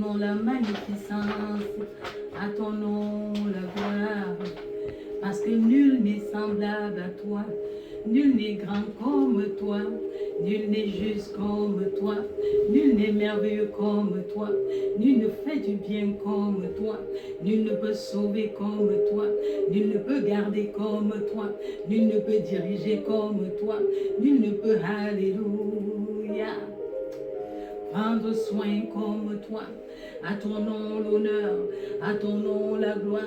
nom la magnificence, à ton nom la gloire. Parce que nul n'est semblable à toi, nul n'est grand comme toi, nul n'est juste comme toi, nul n'est merveilleux comme toi, nul ne fait du bien comme toi, nul ne peut sauver comme toi, nul ne peut garder comme toi, nul ne peut diriger comme toi, nul ne peut, alléluia, prendre soin comme toi. À ton nom l'honneur, à ton nom la gloire,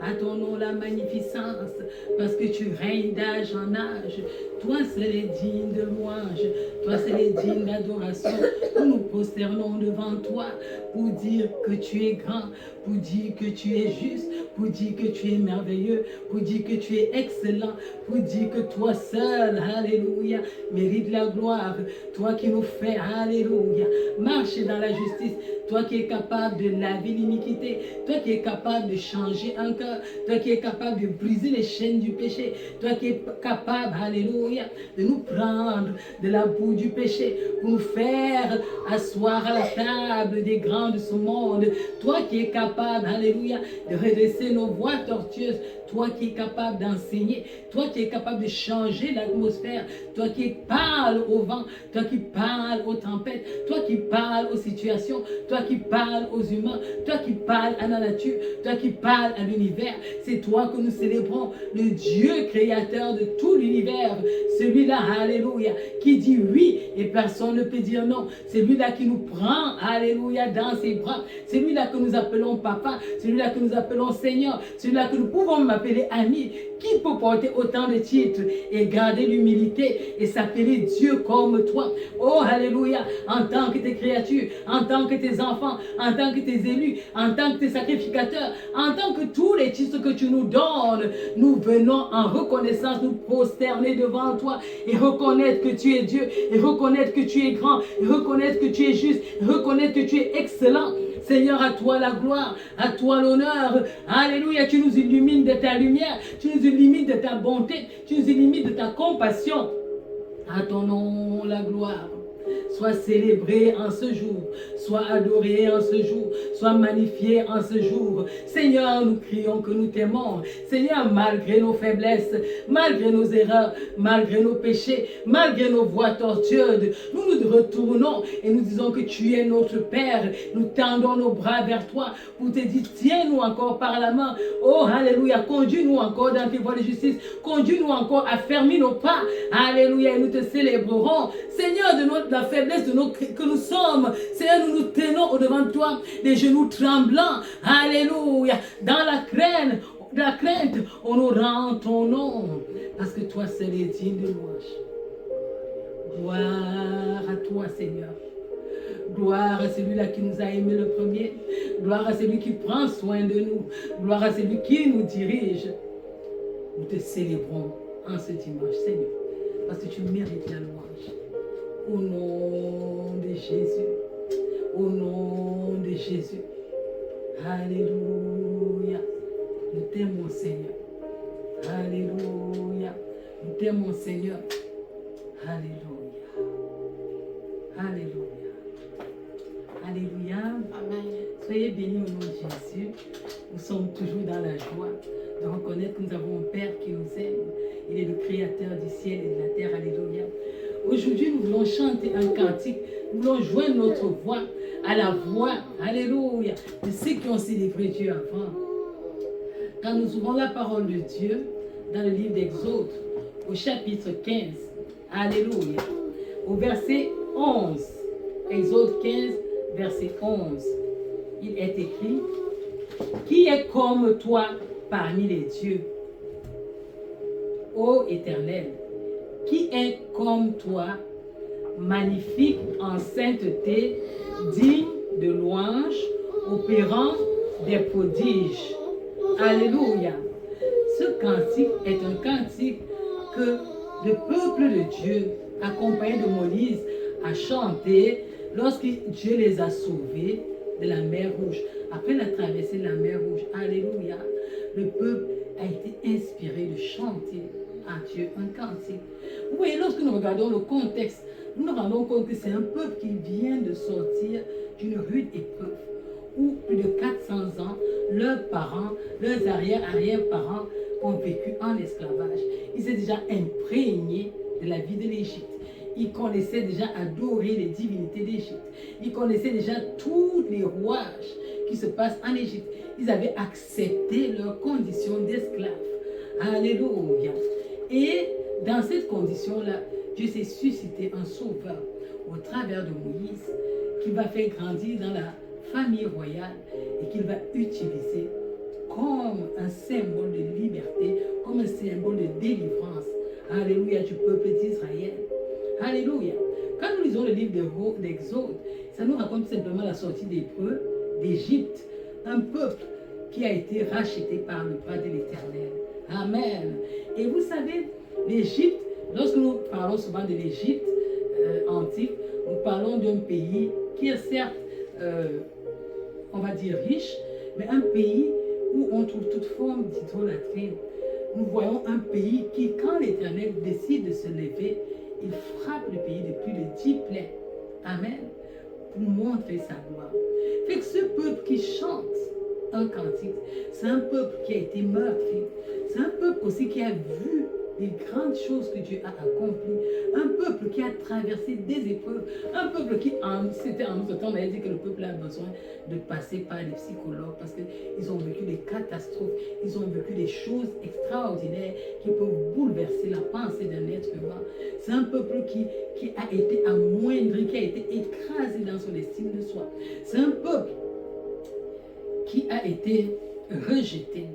à ton nom la magnificence, parce que tu règnes d'âge en âge. Toi seul est digne de louange, toi seul est digne d'adoration. Nous nous prosternons devant toi pour dire que tu es grand, pour dire que tu es juste, pour dire que tu es merveilleux, pour dire que tu es excellent, pour dire que toi seul, alléluia, mérite la gloire. Toi qui nous fais, alléluia, marcher dans la justice, toi qui es capable de laver l'iniquité, toi qui es capable de changer un cœur, toi qui es capable de briser les chaînes du péché, toi qui es capable, alléluia, de nous prendre de la boue du péché pour nous faire asseoir à la table des grands de ce monde, toi qui es capable, alléluia, de redresser nos voies tortueuses, toi qui es capable d'enseigner, toi qui es capable de changer l'atmosphère, toi qui parles au vent, toi qui parles aux tempêtes, toi qui parles aux situations, toi qui parles aux humains, toi qui parles à la nature, toi qui parles à l'univers. C'est toi que nous célébrons, le Dieu créateur de tout l'univers, celui-là, alléluia, qui dit oui et personne ne peut dire non. C'est lui-là qui nous prend, alléluia, dans ses bras. C'est lui-là que nous appelons papa, c'est lui-là que nous appelons Seigneur, c'est lui-là que nous pouvons appeler ami. Qui peut porter autant de titres et garder l'humilité et s'appeler Dieu comme toi? Oh, alléluia, en tant que tes créatures, en tant que tes enfants, en tant que tes élus, en tant que tes sacrificateurs, en tant que tous les titres que tu nous donnes, nous venons en reconnaissance nous prosterner devant toi et reconnaître que tu es Dieu, et reconnaître que tu es grand, et reconnaître que tu es juste, et reconnaître que tu es excellent. Seigneur, à toi la gloire, à toi l'honneur. Alléluia, tu nous illumines de ta lumière, tu nous illumines de ta bonté, tu nous illumines de ta compassion. À ton nom la gloire. Sois célébré en ce jour, sois adoré en ce jour, sois magnifié en ce jour. Seigneur, nous crions que nous t'aimons. Seigneur, malgré nos faiblesses, malgré nos erreurs, malgré nos péchés, malgré nos voies tortueuses, nous nous retournons et nous disons que tu es notre Père. Nous tendons nos bras vers toi pour te dire, tiens-nous encore par la main. Oh, alléluia, conduis-nous encore dans tes voies de justice. Conduis-nous encore à fermer nos pas. Alléluia, et nous te célébrerons. Seigneur, de la faiblesse que nous sommes, Seigneur, nous nous tenons au-devant de toi, des genoux tremblants. Alléluia, dans la crainte, honorant ton nom, parce que toi seul est digne de louange. Gloire à toi, Seigneur. Gloire à celui-là qui nous a aimés le premier. Gloire à celui qui prend soin de nous. Gloire à celui qui nous dirige. Nous te célébrons en ce dimanche, Seigneur, parce que tu mérites la louange. Au nom de Jésus. Au nom de Jésus. Alléluia. Nous t'aimons, Seigneur. Alléluia. Nous t'aimons, Seigneur. Alléluia. Alléluia. Alléluia. Amen. Soyez bénis au nom de Jésus. Nous sommes toujours dans la joie de reconnaître que nous avons un Père qui nous aime. Il est le créateur du ciel et de la terre. Alléluia. Aujourd'hui, nous voulons chanter un cantique. Nous voulons joindre notre voix à la voix, alléluia, de ceux qui ont célébré Dieu avant. Quand nous ouvrons la parole de Dieu dans le livre d'Exode, au chapitre 15, alléluia, au verset 11, Exode 15, verset 11, il est écrit, « Qui est comme toi parmi les dieux, ô Éternel? Qui est comme toi, magnifique en sainteté, digne de louange, opérant des prodiges. » Alléluia. Ce cantique est un cantique que le peuple de Dieu, accompagné de Moïse, a chanté lorsque Dieu les a sauvés de la mer Rouge. Après la traversée de la mer Rouge, alléluia, le peuple a été inspiré de chanter à Dieu un cantique. Vous voyez, lorsque nous regardons le contexte, nous nous rendons compte que c'est un peuple qui vient de sortir d'une rude épreuve. où plus de 400 ans, leurs parents, leurs arrière-arrière-parents ont vécu en esclavage. Ils étaient déjà imprégnés de la vie de l'Égypte. Ils connaissaient déjà adorer les divinités d'Égypte. Ils connaissaient déjà tous les rouages qui se passent en Égypte. Ils avaient accepté leur condition d'esclaves. Alléluia. Et dans cette condition-là, Dieu s'est suscité un sauveur au travers de Moïse qui va faire grandir dans la famille royale et qu'il va utiliser comme un symbole de liberté, comme un symbole de délivrance. Alléluia, du peuple d'Israël. Alléluia. Quand nous lisons le livre d'Exode, ça nous raconte simplement la sortie des Hébreux d'Égypte, un peuple qui a été racheté par le bras de l'Éternel. Amen. Et vous savez, l'Égypte, lorsque nous parlons souvent de l'Égypte antique, nous parlons d'un pays qui est certes, on va dire riche, mais un pays où on trouve toute forme d'idolâtrie. Nous voyons un pays qui, quand l'Éternel décide de se lever, il frappe le pays de plus de 10 plaies. Amen. Pour montrer sa gloire. Fait que ce peuple qui chante un cantique, c'est un peuple qui a été meurtri. C'est un peuple aussi qui a vu les grandes choses que Dieu a accomplies. Un peuple qui a traversé des épreuves. Un peuple qui, c'était en notre temps, on a dit que le peuple a besoin de passer par les psychologues parce qu'ils ont vécu des catastrophes. Ils ont vécu des choses extraordinaires qui peuvent bouleverser la pensée d'un être humain. C'est un peuple qui a été amoindri, qui a été écrasé dans son estime de soi. C'est un peuple qui a été rejeté.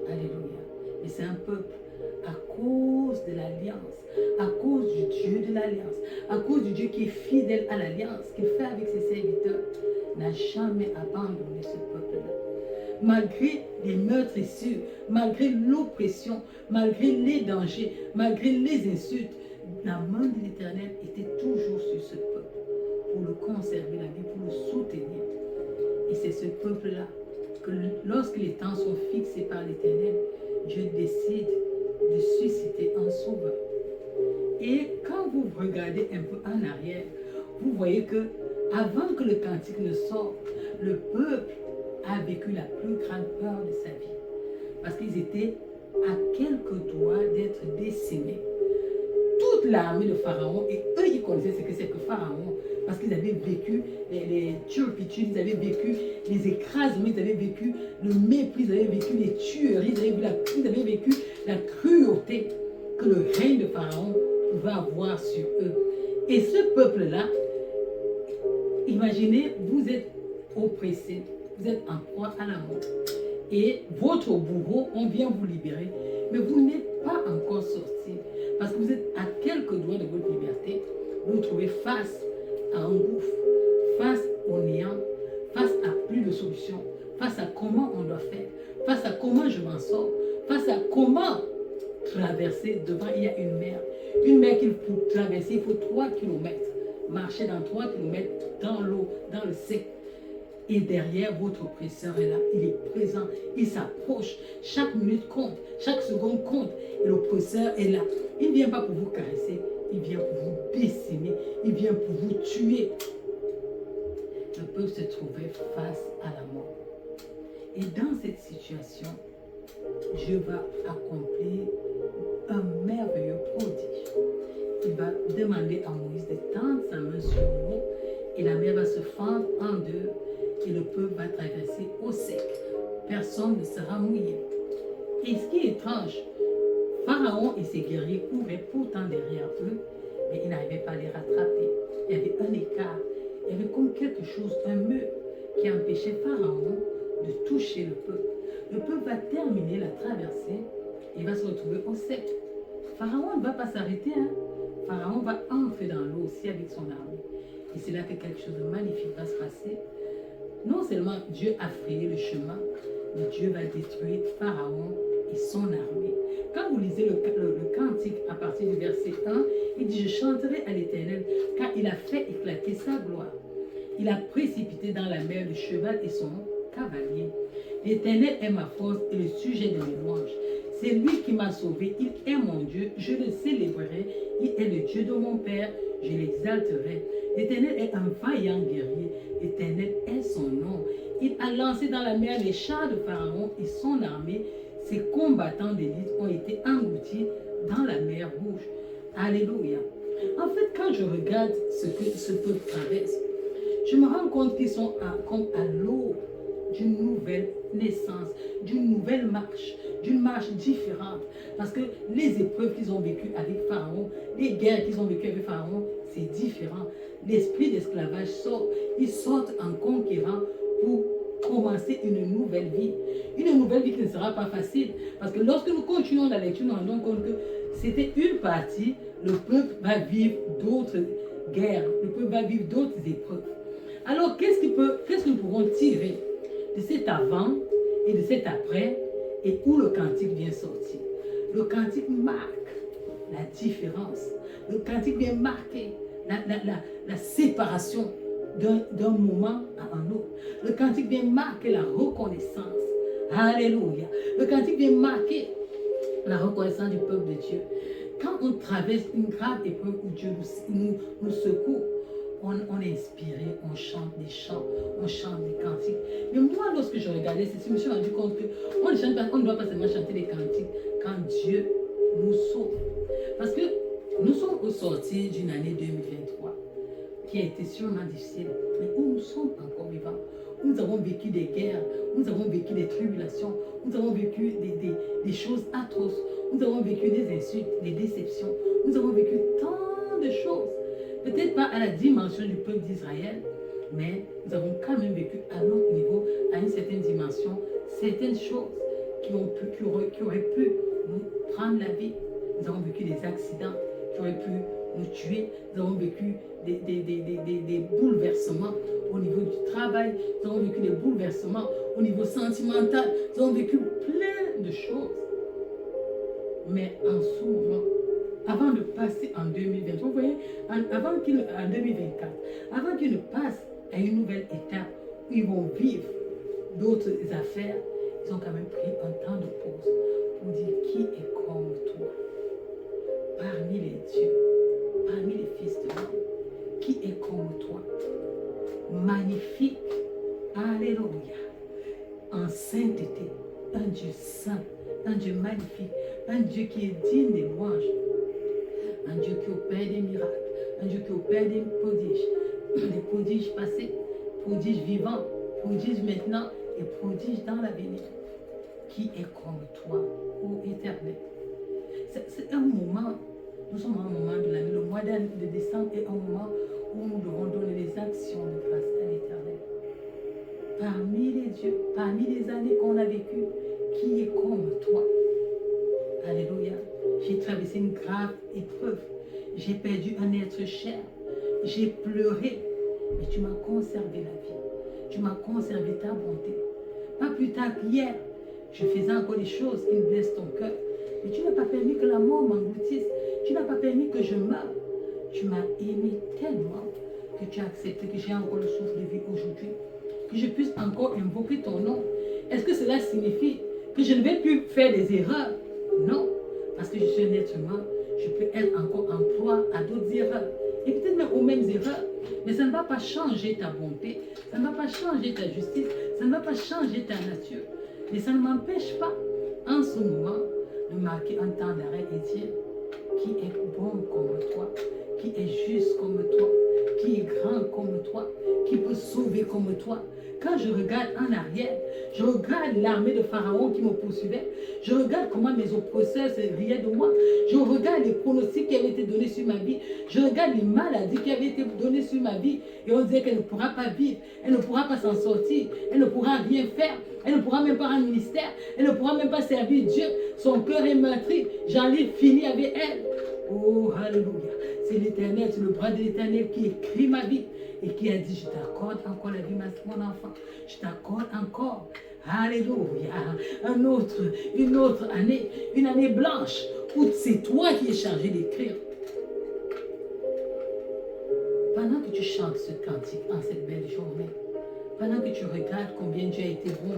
Alléluia. Mais c'est un peuple à cause de l'alliance, à cause du Dieu de l'alliance, à cause du Dieu qui est fidèle à l'alliance qu'il fait avec ses serviteurs, n'a jamais abandonné ce peuple-là. Malgré les meurtrissures, malgré l'oppression, malgré les dangers, malgré les insultes, la main de l'Éternel était toujours sur ce peuple pour le conserver la vie, pour le soutenir. Et c'est ce peuple-là que lorsque les temps sont fixés par l'Éternel, Dieu décide de susciter un sauveur. Et quand vous regardez un peu en arrière, vous voyez que avant que le cantique ne sorte, le peuple a vécu la plus grande peur de sa vie. Parce qu'ils étaient à quelques doigts d'être décimés. Toute l'armée de Pharaon, et eux, ils connaissaient ce que c'est que Pharaon, parce qu'ils avaient vécu les turpitudes, ils avaient vécu les écrasements, ils avaient vécu le mépris, ils avaient vécu les tueries, ils avaient vécu la cruauté que le règne de Pharaon pouvait avoir sur eux. Et ce peuple-là, imaginez, vous êtes oppressé, vous êtes en proie à la mort. Et votre bourreau, on vient vous libérer, mais vous n'êtes pas encore sorti. Parce que vous êtes à quelques doigts de votre liberté, vous vous trouvez face à un gouffre, face au néant, face à plus de solution, face à comment on doit faire, face à comment je m'en sors, face à comment traverser. Devant, il y a une mer qu'il faut traverser, il faut 3 kilomètres, marcher dans 3 kilomètres dans l'eau, dans le sec. Et derrière, votre oppresseur est là, il est présent, il s'approche, chaque minute compte, chaque seconde compte, et l'oppresseur est là. Il ne vient pas pour vous caresser, il vient pour vous décimer, il vient pour vous tuer. Le peuple se trouvait face à la mort. Et dans cette situation, Dieu va accomplir un merveilleux prodige. Il va demander à Moïse de tendre sa main sur l'eau, et la mer va se fendre en deux, et le peuple va traverser au sec. Personne ne sera mouillé. Et ce qui est étrange, Pharaon et ses guerriers couraient pourtant derrière eux, mais ils n'arrivaient pas à les rattraper. Il y avait un écart, il y avait comme quelque chose, un mur, qui empêchait Pharaon de toucher le peuple. Le peuple va terminer la traversée et va se retrouver au sec. Pharaon ne va pas s'arrêter, hein. Pharaon va entrer dans l'eau aussi avec son armée. Et c'est là que quelque chose de magnifique va se passer. Non seulement Dieu a frayé le chemin, mais Dieu va détruire Pharaon et son armée. Quand vous lisez le cantique à partir du verset 1, il dit « Je chanterai à l'Éternel, car il a fait éclater sa gloire. Il a précipité dans la mer le cheval et son cavalier. L'Éternel est ma force et le sujet de mes louanges. C'est lui qui m'a sauvé, il est mon Dieu, je le célébrerai, il est le Dieu de mon Père, je l'exalterai. L'Éternel est un vaillant guerrier. L'Éternel est son nom. Il a lancé dans la mer les chars de Pharaon et son armée. Ses combattants d'élite ont été engloutis dans la mer Rouge. Alléluia. En fait, quand je regarde ce que ce peuple traverse, je me rends compte qu'ils sont comme à l'aube d'une nouvelle naissance, d'une nouvelle marche, d'une marche différente. Parce que les épreuves qu'ils ont vécues avec Pharaon, les guerres qu'ils ont vécues avec Pharaon, c'est différent. L'esprit d'esclavage sort. Ils sortent en conquérant pour commencer une nouvelle vie. Une nouvelle vie qui ne sera pas facile. Parce que lorsque nous continuons la lecture, nous nous rendons compte que c'était une partie, le peuple va vivre d'autres guerres, le peuple va vivre d'autres épreuves. Alors, qu'est-ce que nous pouvons tirer de cet avant et de cet après et où le cantique vient sortir? Le cantique marque la différence. Le cantique vient marquer la séparation d'un moment à un autre. Le cantique vient marquer la reconnaissance. Alléluia. Le cantique vient marquer la reconnaissance du peuple de Dieu. Quand on traverse une grave épreuve où Dieu nous secoue, on est inspiré, on chante des chants, on chante des cantiques. Mais moi, lorsque je regardais ceci, je me suis rendu compte qu'on ne doit pas seulement chanter des cantiques quand Dieu nous sauve. Parce que nous sommes au sortir d'une année 2023 qui a été sûrement difficile, mais où nous sommes encore vivants. Où nous avons vécu des guerres, où nous avons vécu des tribulations, où nous avons vécu des choses atroces, où nous avons vécu des insultes, des déceptions, où nous avons vécu tant de choses. Peut-être pas à la dimension du peuple d'Israël, mais nous avons quand même vécu à notre niveau, à une certaine dimension, certaines choses qui auraient pu nous prendre la vie. Nous avons vécu des accidents qui auraient pu nous tuer. Nous avons vécu des bouleversements au niveau du travail. Nous avons vécu des bouleversements au niveau sentimental. Nous avons vécu plein de choses. Mais en ce moment, avant de passer en 2023, vous voyez, en 2024, avant qu'ils ne passent à une nouvelle étape où ils vont vivre d'autres affaires, ils ont quand même pris un temps de pause pour dire qui est comme toi parmi les dieux, parmi les fils de l'homme, qui est comme toi, magnifique, alléluia, en sainteté, un Dieu saint, un Dieu magnifique, un Dieu qui est digne des louanges, un Dieu qui opère des miracles, un Dieu qui opère des prodiges passés, prodiges vivants, prodiges maintenant et prodiges dans l'avenir. Qui est comme toi, ô Éternel? C'est un moment, nous sommes à un moment de l'année, le mois de décembre est un moment où nous devons donner des actions de grâce à l'Éternel. Parmi les dieux, parmi les années qu'on a vécues, qui est comme toi? Alléluia. J'ai traversé une grave épreuve. J'ai perdu un être cher. J'ai pleuré. Mais tu m'as conservé la vie. Tu m'as conservé ta bonté. Pas plus tard qu'hier, je faisais encore des choses qui me blessent ton cœur. Mais tu n'as pas permis que la mort m'engloutisse. Tu n'as pas permis que je meure. Tu m'as aimé tellement que tu as accepté que j'ai encore le souffle de vie aujourd'hui. Que je puisse encore invoquer ton nom. Est-ce que cela signifie que je ne vais plus faire des erreurs? Non. Parce que je suis un être humain. Je peux être encore en proie à d'autres erreurs. Et peut-être même aux mêmes erreurs. Mais ça ne va pas changer ta bonté. Ça ne va pas changer ta justice. Ça ne va pas changer ta nature. Mais ça ne m'empêche pas, en ce moment, de marquer un temps d'arrêt et dire qui est bon comme toi, qui est juste comme toi, qui est grand comme toi, qui peut sauver comme toi. Quand je regarde en arrière, je regarde l'armée de Pharaon qui me poursuivait, je regarde comment mes oppresseurs se riaient de moi, je regarde les pronostics qui avaient été donnés sur ma vie, je regarde les maladies qui avaient été données sur ma vie, et on disait qu'elle ne pourra pas vivre, elle ne pourra pas s'en sortir, elle ne pourra rien faire, elle ne pourra même pas rendre ministère, elle ne pourra même pas servir Dieu, son cœur est meurtri, j'en ai fini avec elle. Oh, alléluia. C'est l'Éternel, c'est le bras de l'Éternel qui écrit ma vie et qui a dit, je t'accorde encore la vie, mon enfant. Je t'accorde encore. Alléluia. Une autre année, une année blanche où c'est toi qui es chargé d'écrire. Pendant que tu chantes ce cantique en cette belle journée, pendant que tu regardes combien Dieu a été bon,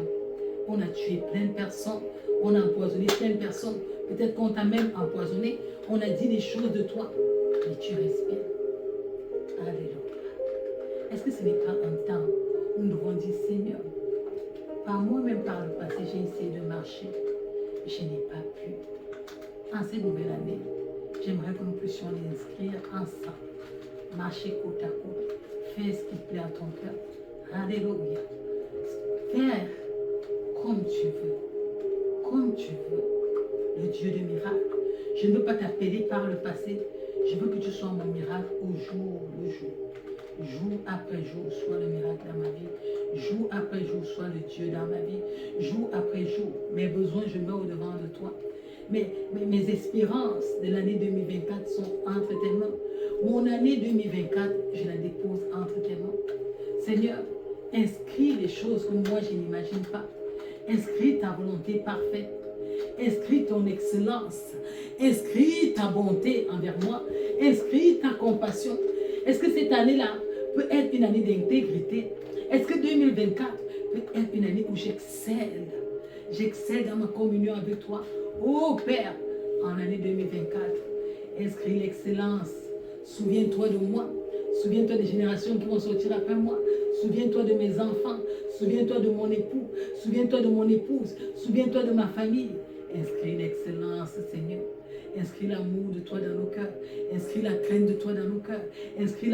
on a tué plein de personnes, on a empoisonné plein de personnes, peut-être qu'on t'a même empoisonné, on a dit des choses de toi, mais tu respires. Alléluia. Est-ce que ce n'est pas un temps où nous devons dire, Seigneur, par moi-même, par le passé, j'ai essayé de marcher, je n'ai pas pu. En cette nouvelle année, j'aimerais que nous puissions l'inscrire ensemble, marcher côte à côte, faire ce qui plaît à ton cœur. Alléluia. Faire comme tu veux, le Dieu de miracles. Je ne veux pas t'appeler par le passé, je veux que tu sois mon miracle au jour le jour. Jour après jour, sois le miracle dans ma vie. Jour après jour, sois le Dieu dans ma vie. Jour après jour, mes besoins, je mets au-devant de toi. Mes espérances de l'année 2024 sont entre tes mains. Mon année 2024, je la dépose entre tes mains. Seigneur, inscris les choses que moi je n'imagine pas. Inscris ta volonté parfaite. Inscris ton excellence. Inscris ta bonté envers moi. Inscris ta compassion. Est-ce que cette année-là peut être une année d'intégrité? Est-ce que 2024 peut être une année où j'excelle? J'excelle dans ma communion avec toi. Oh Père, en l'année 2024, inscris l'excellence. Souviens-toi de moi. Souviens-toi des générations qui vont sortir après moi. Souviens-toi de mes enfants. Souviens-toi de mon époux. Souviens-toi de mon épouse. Souviens-toi de ma famille. Inscris l'excellence, Seigneur. Inscris l'amour de toi dans nos cœurs. Inscris la crainte de toi dans nos cœurs. Inscris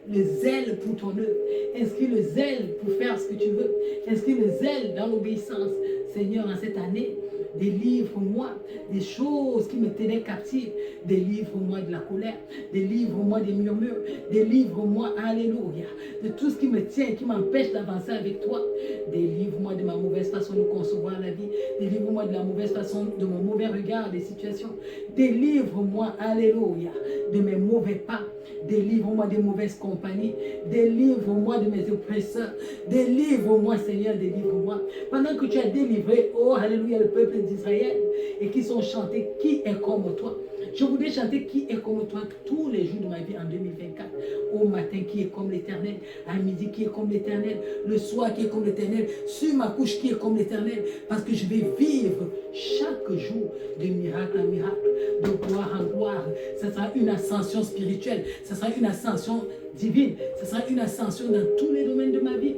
le zèle pour ton œuvre. Inscris le zèle pour faire ce que tu veux. Inscris le zèle dans l'obéissance. Seigneur, en cette année, délivre-moi des choses qui me tenaient captive. Délivre-moi de la colère. Délivre-moi des murmures. Délivre-moi, alléluia, de tout ce qui me tient et qui m'empêche d'avancer avec toi. Délivre-moi de ma mauvaise façon de concevoir la vie. Délivre-moi de la mauvaise façon, de mon mauvais regard des situations. Délivre-moi, alléluia, de mes mauvais pas. Délivre-moi des mauvaises compagnies. Délivre-moi de mes oppresseurs. Délivre-moi, Seigneur, délivre-moi. Pendant que tu as délivré, oh, alléluia, le peuple d'Israël et qui sont chantés, qui est comme toi? Je voudrais chanter qui est comme toi tous les jours de ma vie en 2024. Au matin, qui est comme l'Éternel. À midi, qui est comme l'Éternel. Le soir, qui est comme l'Éternel. Sur ma couche, qui est comme l'Éternel. Parce que je vais vivre chaque jour de miracle en miracle, de gloire en gloire. Ce sera une ascension spirituelle. Ce sera une ascension divine. Ce sera une ascension dans tous les domaines de ma vie.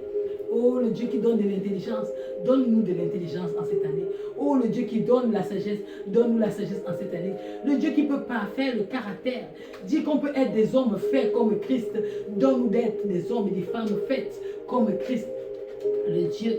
Oh, le Dieu qui donne de l'intelligence, donne-nous de l'intelligence en cette année. Oh, le Dieu qui donne la sagesse, donne-nous la sagesse en cette année. Le Dieu qui peut parfaire le caractère, dit qu'on peut être des hommes faits comme Christ, donne-nous d'être des hommes et des femmes faites comme Christ. Le Dieu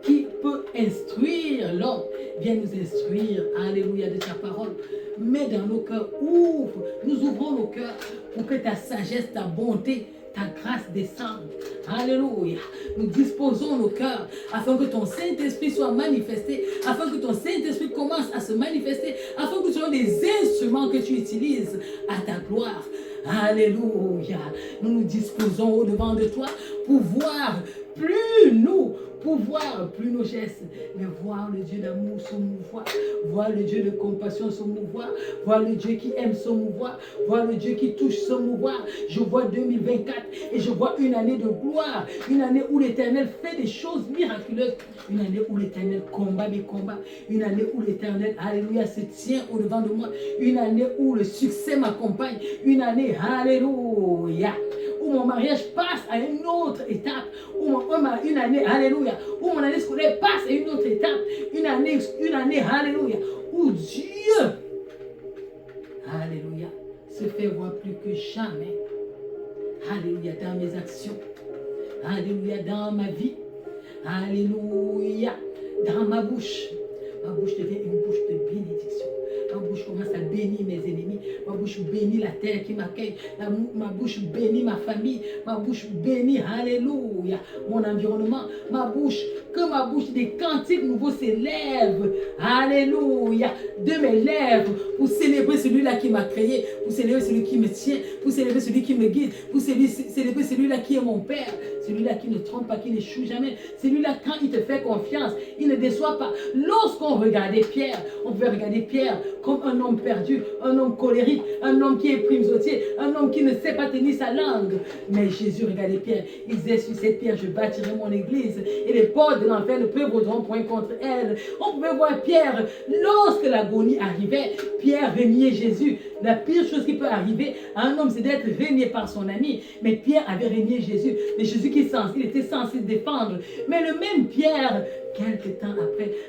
qui peut instruire l'homme, viens nous instruire, alléluia, de ta parole. Mets dans nos cœurs, nous ouvrons nos cœurs pour que ta sagesse, ta bonté, ta grâce descende. Alléluia. Nous disposons nos cœurs afin que ton Saint-Esprit soit manifesté, afin que ton Saint-Esprit commence à se manifester, afin que nous soyons des instruments que tu utilises à ta gloire. Alléluia. Nous nous disposons au-devant de toi pour voir plus nous, pour voir plus nos gestes, mais voir le Dieu d'amour se mouvoir, voir le Dieu de compassion se mouvoir, voir le Dieu qui aime se mouvoir, voir le Dieu qui touche se mouvoir. Je vois 2024 et je vois une année de gloire, une année où l'Éternel fait des choses miraculeuses, une année où l'Éternel combat mes combats, une année où l'Éternel, alléluia, se tient au-devant de moi, une année où le succès m'accompagne, une année, alléluia, où mon mariage passe à une autre étape, une année, alléluia, où mon année scolaire passe à une autre étape, une année, alléluia, où Dieu, alléluia, se fait voir plus que jamais, alléluia, dans mes actions, alléluia, dans ma vie, alléluia, dans ma bouche devient une bouche de bénédiction. Ma bouche commence à bénir mes ennemis. Ma bouche bénit la terre qui m'accueille. Ma bouche bénit ma famille. Ma bouche bénit, alléluia, mon environnement. Que ma bouche des cantiques nouveaux s'élève, alléluia, de mes lèvres pour célébrer celui-là qui m'a créé, pour célébrer celui qui me tient, pour célébrer celui qui me guide, pour célébrer celui-là qui est mon Père, celui-là qui ne trompe pas, qui n'échoue jamais, celui-là quand il te fait confiance, il ne déçoit pas. Lorsqu'on regardait Pierre, on pouvait regarder Pierre comme un homme perdu, un homme colérique, un homme qui est primesautier, un homme qui ne sait pas tenir sa langue. Mais Jésus regardait Pierre. Il disait, sur cette pierre, je bâtirai mon église et les portes de l'enfer ne prévaudront point contre elle. On pouvait voir Pierre, lorsque l'agonie arrivait, Pierre reniait Jésus. La pire chose qui peut arriver à un homme, c'est d'être renié par son ami. Mais Pierre avait renié Jésus. Mais Jésus il était censé défendre. Mais le même Pierre, quelque temps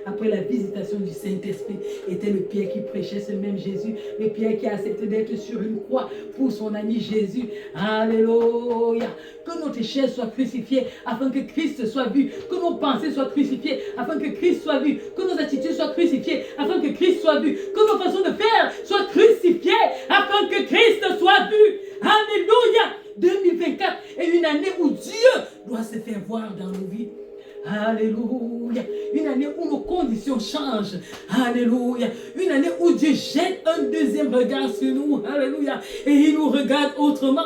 après la visitation du Saint-Esprit, était le Pierre qui prêchait ce même Jésus. Le Pierre qui a accepté d'être sur une croix pour son ami Jésus. Alléluia. Que notre chair soit crucifiée afin que Christ soit vu. Que nos pensées soient crucifiées afin que Christ soit vu. Que nos attitudes soient crucifiées afin que Christ soit vu. Que nos façons de faire soient crucifiées afin que Christ soit vu. Alléluia. 2024 est une année où Dieu doit se faire voir dans nos vies. Alléluia. Une année où nos conditions changent. Alléluia. Une année où Dieu jette un deuxième regard sur nous. Alléluia. Et il nous regarde autrement.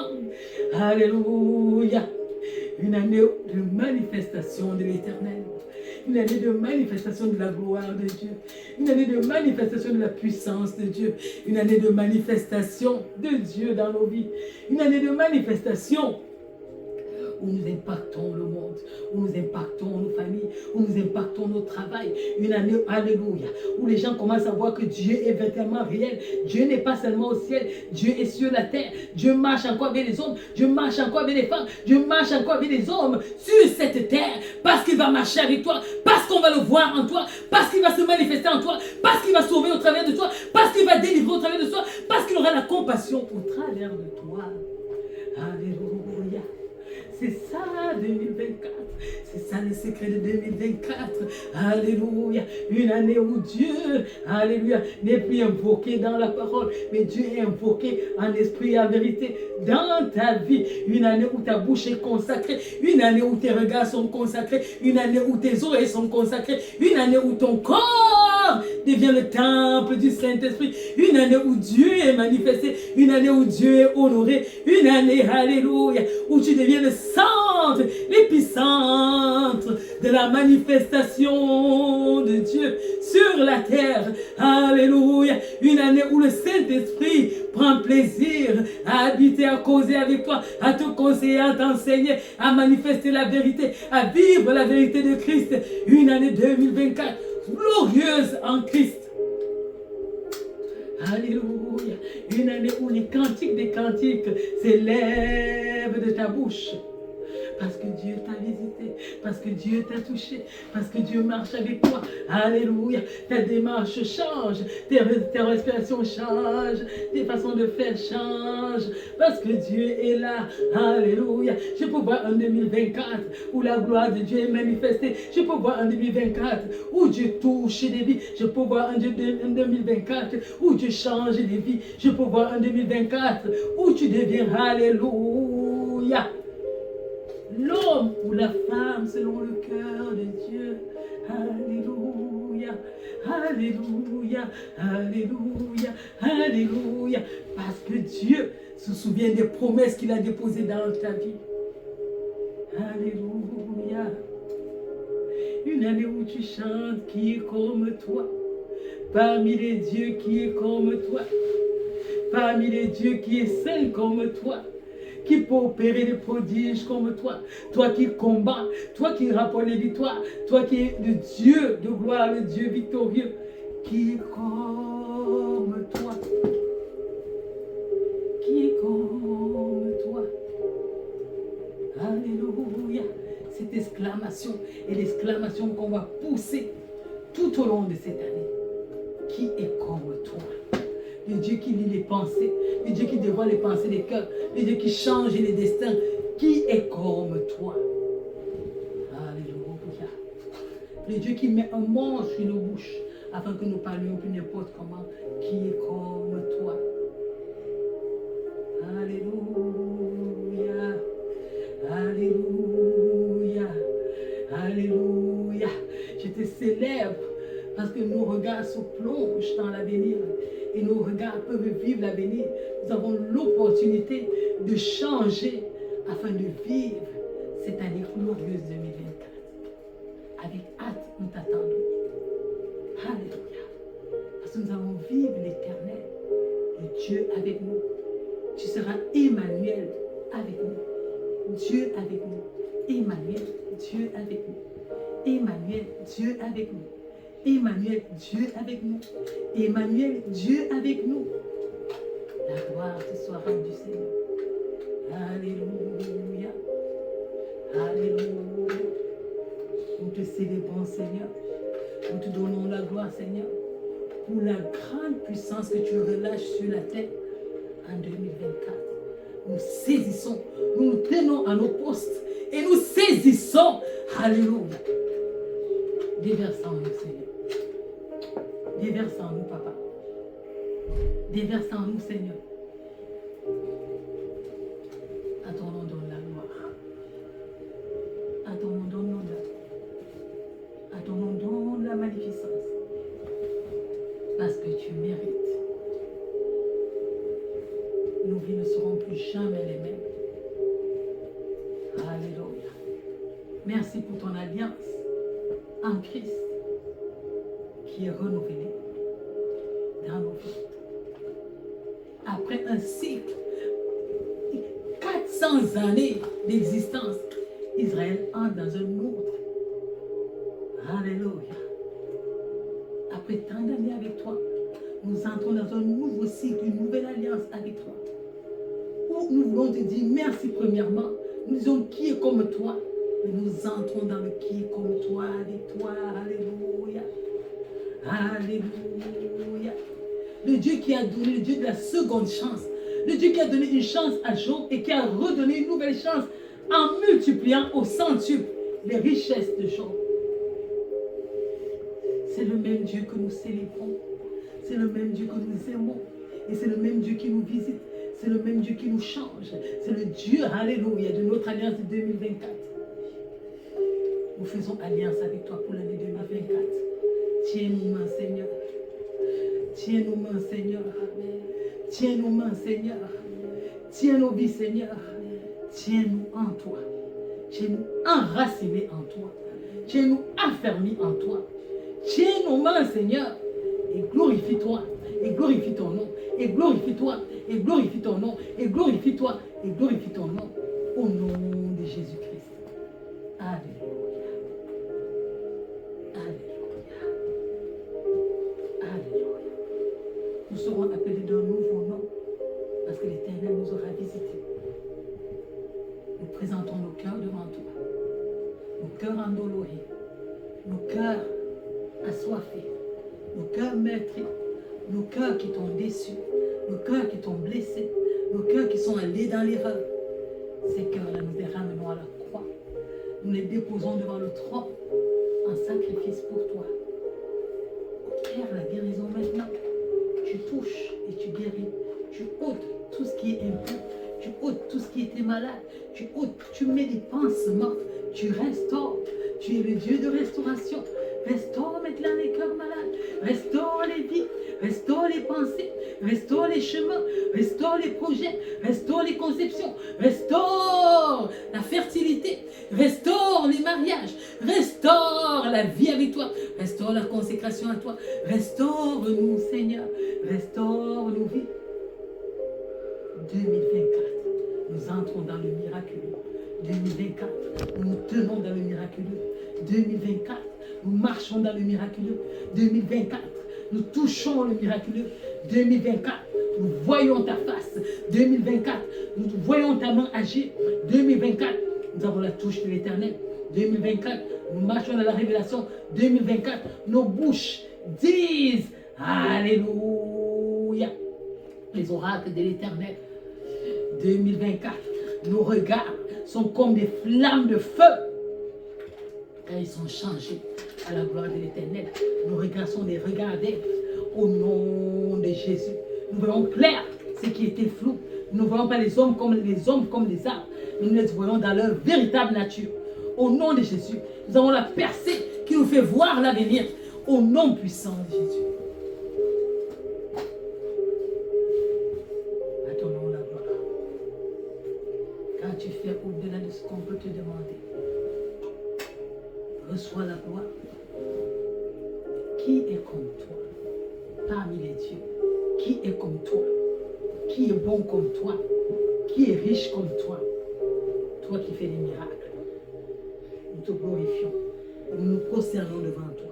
Alléluia. Une année de manifestation de l'Éternel. Une année de manifestation de la gloire de Dieu. Une année de manifestation de la puissance de Dieu. Une année de manifestation de Dieu dans nos vies. Une année de manifestation où nous impactons le monde, où nous impactons nos familles, où nous impactons notre travail. Une année, alléluia, où les gens commencent à voir que Dieu est véritablement réel. Dieu n'est pas seulement au ciel, Dieu est sur la terre. Dieu marche encore avec les hommes, Dieu marche encore avec les femmes, Dieu marche encore avec les hommes sur cette terre, parce qu'il va marcher avec toi, parce qu'on va le voir en toi, parce qu'il va se manifester en toi, parce qu'il va sauver au travers de toi, parce qu'il va délivrer au travers de toi, parce qu'il aura la compassion au travers de toi. Alléluia. C'est ça 2024. C'est ça le secret de 2024. Alléluia. Une année où Dieu, alléluia, n'est plus invoqué dans la parole, mais Dieu est invoqué en esprit et en vérité dans ta vie. Une année où ta bouche est consacrée. Une année où tes regards sont consacrés. Une année où tes oreilles sont consacrées. Une année où ton corps devient le temple du Saint-Esprit. Une année où Dieu est manifesté. Une année où Dieu est honoré. Une année, alléluia, où tu deviens le centre, l'épicentre de la manifestation de Dieu sur la terre. Alléluia. Une année où le Saint-Esprit prend plaisir à habiter, à causer avec toi, à te conseiller, à t'enseigner, à manifester la vérité, à vivre la vérité de Christ. Une année 2024 glorieuse en Christ. Alléluia. Une année où les cantiques des cantiques s'élèvent de ta bouche. Parce que Dieu t'a visité, parce que Dieu t'a touché, parce que Dieu marche avec toi. Alléluia. Ta démarche change, tes respirations changent, tes façons de faire changent, parce que Dieu est là. Alléluia. Je peux voir un 2024 où la gloire de Dieu est manifestée. Je peux voir un 2024 où Dieu touche des vies. Je peux voir un 2024 où Dieu change des vies. Je peux voir un 2024 où tu deviens, alléluia, l'homme ou la femme selon le cœur de Dieu. Alléluia, alléluia, alléluia, alléluia. Parce que Dieu se souvient des promesses qu'il a déposées dans ta vie. Alléluia. Une année où tu chantes qui est comme toi. Parmi les dieux qui est comme toi. Parmi les dieux qui est saint comme toi. Qui peut opérer des prodiges comme toi. Toi qui combats, toi qui rapportes les victoires, toi qui es le Dieu de gloire, le Dieu victorieux, qui est comme toi. Qui est comme toi. Alléluia. Cette exclamation est l'exclamation qu'on va pousser tout au long de cette année. Qui est comme toi. Le Dieu qui lit les pensées, le Dieu qui dévoile les pensées des cœurs, le Dieu qui change les destins, qui est comme toi. Alléluia. Le Dieu qui met un mot sur nos bouches, afin que nous parlions plus n'importe comment, qui est comme toi. Alléluia. Alléluia. Alléluia. Je te célèbre parce que nos regards se plongent dans l'avenir. Et nos regards peuvent vivre l'avenir. Nous avons l'opportunité de changer afin de vivre cette année glorieuse 2024. Avec hâte, nous t'attendons. Alléluia. Parce que nous allons vivre l'éternel, le Dieu avec nous. Tu seras Emmanuel avec nous. Dieu avec nous. Emmanuel, Dieu avec nous. Emmanuel, Dieu avec nous. Emmanuel, Dieu avec nous. Emmanuel, Dieu avec nous. La gloire te soit rendue, Seigneur. Alléluia. Alléluia. Nous te célébrons, Seigneur. Nous te donnons la gloire, Seigneur, pour la grande puissance que tu relâches sur la terre en 2024. Nous saisissons, nous nous tenons à nos postes et nous saisissons. Alléluia. Déverse en nous, Seigneur. Déverse en nous, Papa. Déverse en nous, Seigneur. À ton nom donne la gloire. À ton nom donne l'honneur. À ton nom donne la magnificence. Parce que tu mérites. Nos vies ne seront plus jamais les mêmes. Alléluia. Merci pour ton alliance en Christ qui est renouvelée dans nos vies. Après un cycle, 400 années d'existence, Israël entre dans un autre. Alléluia. Après tant d'années avec toi, nous entrons dans un nouveau cycle, une nouvelle alliance avec toi. Où nous voulons te dire merci premièrement. Nous disons qui est comme toi. Et nous entrons dans le qui est comme toi, avec toi. Alléluia. Alléluia. Le Dieu qui a donné, le Dieu de la seconde chance. Le Dieu qui a donné une chance à Job et qui a redonné une nouvelle chance en multipliant au centuple les richesses de Job. C'est le même Dieu que nous célébrons. C'est le même Dieu que nous aimons. Et c'est le même Dieu qui nous visite. C'est le même Dieu qui nous change. C'est le Dieu, alléluia, de notre alliance de 2024. Nous faisons alliance avec toi pour l'année 2024. Tiens nos mains, Seigneur. Tiens nos mains, Seigneur. Tiens nos mains, Seigneur. Tiens nos vies, Seigneur. Tiens-nous en toi. Tiens-nous enracinés en toi. Tiens-nous affermis en toi. Tiens nos mains, Seigneur. Et glorifie-toi. Et glorifie ton nom. Et glorifie-toi. Et glorifie ton nom. Et glorifie-toi. Et glorifie ton nom. Au nom de Jésus-Christ. Alléluia. Alléluia. Alléluia. Nous serons appelés d'un nouveau nom parce que l'Éternel nous aura visités. Nous présentons nos cœurs devant toi. Nos cœurs endolorés. Nos cœurs assoiffés. Nos cœurs meurtris. Nos cœurs qui t'ont déçu. Nos cœurs qui t'ont blessé. Nos cœurs qui sont allés dans l'erreur. Ces cœurs-là, nous les ramenons à la croix. Nous les déposons devant le trône en sacrifice pour toi. Opère la guérison maintenant. Tu touches et tu guéris. Tu ôtes tout ce qui est impur. Tu ôtes tout ce qui était malade. Tu ôtes, tu mets des pansements. Tu restaures. Tu es le Dieu de restauration. Restaure maintenant les cœurs malades. Restaure les vies. Restaure les pensées. Restaure les chemins. Restaure les projets. Restaure les conceptions. Restaure la fertilité. Restaure les mariages. Restaure la vie avec toi. Restaure la consécration à toi. Restaure-nous, Seigneur. Restaure nos vies. 2024, nous entrons dans le miraculeux. 2024, nous nous tenons dans le miraculeux. 2024, nous marchons dans le miraculeux. 2024, nous touchons le miraculeux. 2024, nous voyons ta face. 2024, nous voyons ta main agir. 2024, nous avons la touche de l'Éternel. 2024, nous marchons dans la révélation. 2024, nos bouches disent Alléluia. Les oracles de l'Éternel. 2024, nos regards sont comme des flammes de feu. Et ils sont changés à la gloire de l'Éternel. Nos regards sont des regards d'aigle. Au nom de Jésus, nous voyons clair ce qui était flou. Nous ne voyons pas les hommes comme les arbres. Nous les voyons dans leur véritable nature. Au nom de Jésus, nous avons la percée qui nous fait voir l'avenir. Au nom puissant de Jésus. Tu fais au-delà de ce qu'on peut te demander. Reçois la gloire. Qui est comme toi? parmi les dieux. Qui est comme toi? Qui est bon comme toi? Qui est riche comme toi? Toi qui fais des miracles. Nous te glorifions. Nous nous prosternons devant toi.